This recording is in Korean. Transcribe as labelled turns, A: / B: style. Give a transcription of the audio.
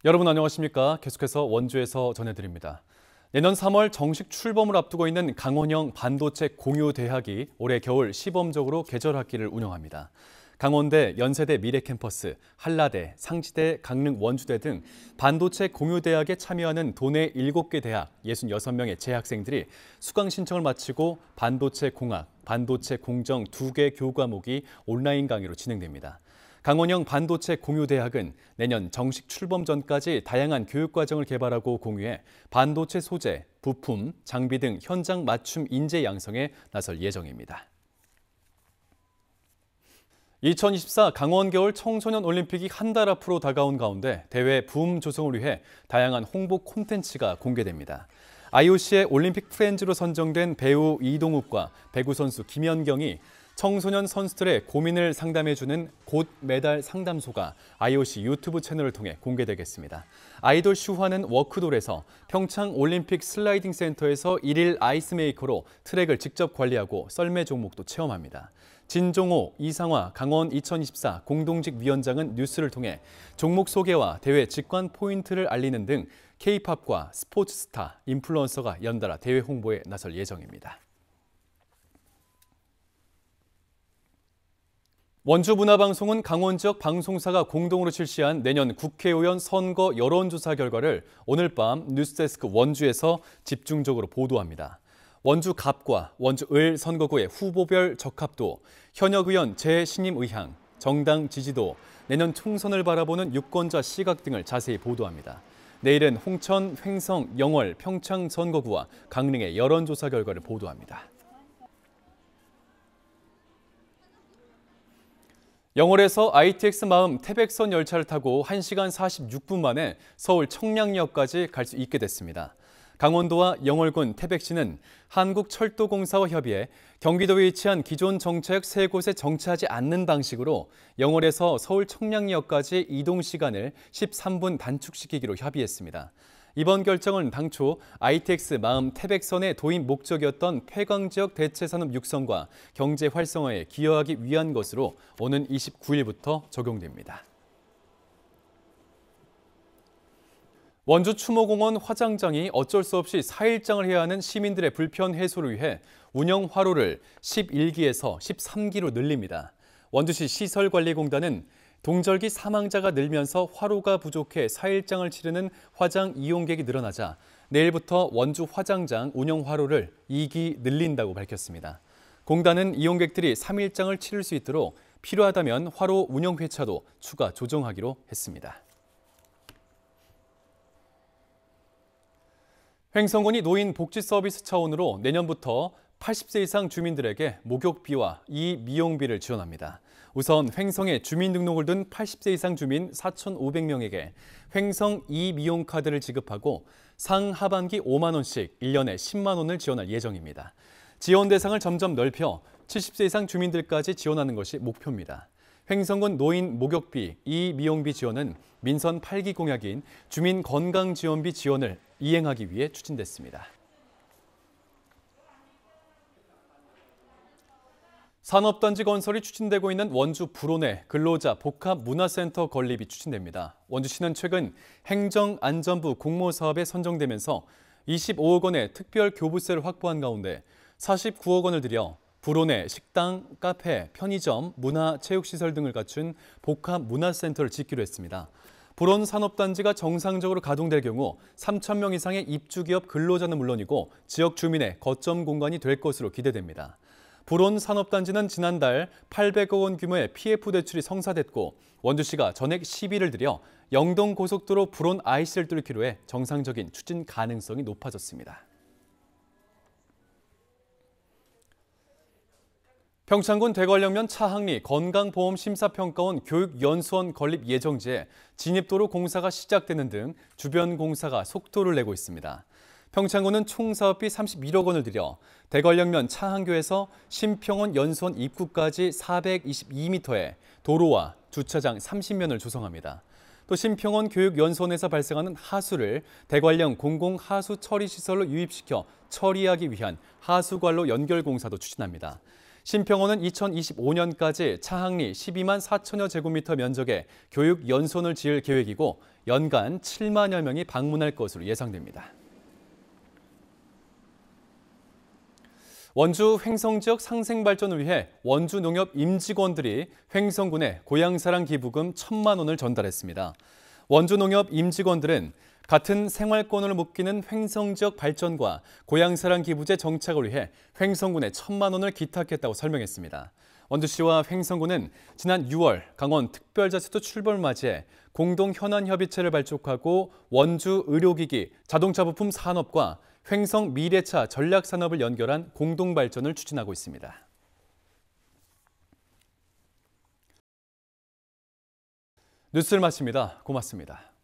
A: 여러분 안녕하십니까? 계속해서 원주에서 전해드립니다. 내년 3월 정식 출범을 앞두고 있는 강원형 반도체 공유대학이 올해 겨울 시범적으로 계절학기를 운영합니다. 강원대, 연세대 미래캠퍼스, 한라대, 상지대, 강릉 원주대 등 반도체 공유대학에 참여하는 도내 7개 대학 66명의 재학생들이 수강 신청을 마치고 반도체 공학, 반도체 공정 2개 교과목이 온라인 강의로 진행됩니다. 강원형 반도체 공유대학은 내년 정식 출범 전까지 다양한 교육과정을 개발하고 공유해 반도체 소재, 부품, 장비 등 현장 맞춤 인재 양성에 나설 예정입니다. 2024 강원 겨울 청소년 올림픽이 한 달 앞으로 다가온 가운데 대회 붐 조성을 위해 다양한 홍보 콘텐츠가 공개됩니다. IOC의 올림픽 프렌즈로 선정된 배우 이동욱과 배구 선수 김연경이 청소년 선수들의 고민을 상담해주는 곧 메달 상담소가 IOC 유튜브 채널을 통해 공개되겠습니다. 아이돌 슈화는 워크돌에서 평창 올림픽 슬라이딩 센터에서 1일 아이스메이커로 트랙을 직접 관리하고 썰매 종목도 체험합니다. 진종호, 이상화, 강원 2024 공동직 위원장은 뉴스를 통해 종목 소개와 대회 직관 포인트를 알리는 등 K-팝과 스포츠 스타, 인플루언서가 연달아 대회 홍보에 나설 예정입니다. 원주문화방송은 강원 지역 방송사가 공동으로 실시한 내년 국회의원 선거 여론조사 결과를 오늘 밤 뉴스데스크 원주에서 집중적으로 보도합니다. 원주 갑과 원주 을 선거구의 후보별 적합도, 현역 의원 재신임 의향, 정당 지지도, 내년 총선을 바라보는 유권자 시각 등을 자세히 보도합니다. 내일은 홍천, 횡성, 영월, 평창 선거구와 강릉의 여론조사 결과를 보도합니다. 영월에서 ITX 마음 태백선 열차를 타고 1시간 46분 만에 서울 청량역까지 갈 수 있게 됐습니다. 강원도와 영월군 태백시는 한국철도공사와 협의해 경기도에 위치한 기존 정차역 3곳에 정차하지 않는 방식으로 영월에서 서울 청량역까지 이동 시간을 13분 단축시키기로 협의했습니다. 이번 결정은 당초 ITX 마음 태백선의 도입 목적이었던 폐광지역 대체산업 육성과 경제 활성화에 기여하기 위한 것으로 오는 29일부터 적용됩니다. 원주 추모공원 화장장이 어쩔 수 없이 4일장을 해야 하는 시민들의 불편 해소를 위해 운영 화로를 11기에서 13기로 늘립니다. 원주시 시설관리공단은 동절기 사망자가 늘면서 화로가 부족해 4일장을 치르는 화장 이용객이 늘어나자 내일부터 원주 화장장 운영 화로를 2기 늘린다고 밝혔습니다. 공단은 이용객들이 3일장을 치를 수 있도록 필요하다면 화로 운영 회차도 추가 조정하기로 했습니다. 횡성군이 노인 복지 서비스 차원으로 내년부터 80세 이상 주민들에게 목욕비와 미용비를 지원합니다. 우선 횡성에 주민등록을 둔 80세 이상 주민 4,500명에게 횡성 미용 카드를 지급하고 상하반기 5만 원씩 1년에 10만 원을 지원할 예정입니다. 지원 대상을 점점 넓혀 70세 이상 주민들까지 지원하는 것이 목표입니다. 횡성군 노인 목욕비, 미용비 지원은 민선 8기 공약인 주민 건강지원비 지원을 이행하기 위해 추진됐습니다. 산업단지 건설이 추진되고 있는 원주 불온의 근로자 복합문화센터 건립이 추진됩니다. 원주시는 최근 행정안전부 공모사업에 선정되면서 25억 원의 특별 교부세를 확보한 가운데 49억 원을 들여 불온의 식당, 카페, 편의점, 문화, 체육시설 등을 갖춘 복합문화센터를 짓기로 했습니다. 불온 산업단지가 정상적으로 가동될 경우 3,000명 이상의 입주기업 근로자는 물론이고 지역 주민의 거점 공간이 될 것으로 기대됩니다. 불온 산업단지는 지난달 800억 원 규모의 PF 대출이 성사됐고 원주시가 전액 시비를 들여 영동고속도로 불온 IC를 뚫기로 해 정상적인 추진 가능성이 높아졌습니다. 평창군 대관령면 차항리 건강보험심사평가원 교육연수원 건립 예정지에 진입도로 공사가 시작되는 등 주변 공사가 속도를 내고 있습니다. 평창군은 총 사업비 31억 원을 들여 대관령면 차항교에서 신평원 연수원 입구까지 422m의 도로와 주차장 30면을 조성합니다. 또 신평원 교육연수원에서 발생하는 하수를 대관령 공공하수 처리시설로 유입시켜 처리하기 위한 하수관로 연결 공사도 추진합니다. 심평원은 2025년까지 차항리 12만 4천여 제곱미터 면적의 교육 연수원을 지을 계획이고 연간 7만여 명이 방문할 것으로 예상됩니다. 원주 횡성 지역 상생 발전을 위해 원주 농협 임직원들이 횡성군에 고향사랑 기부금 1,000만 원을 전달했습니다. 원주 농협 임직원들은 같은 생활권을 묶이는 횡성 지역 발전과 고향사랑 기부제 정착을 위해 횡성군에 1,000만 원을 기탁했다고 설명했습니다. 원주시와 횡성군은 지난 6월 강원 특별자치도 출범을 맞이해 공동 현안협의체를 발족하고 원주 의료기기, 자동차 부품 산업과 횡성 미래차 전략산업을 연결한 공동발전을 추진하고 있습니다. 뉴스를 마칩니다. 고맙습니다.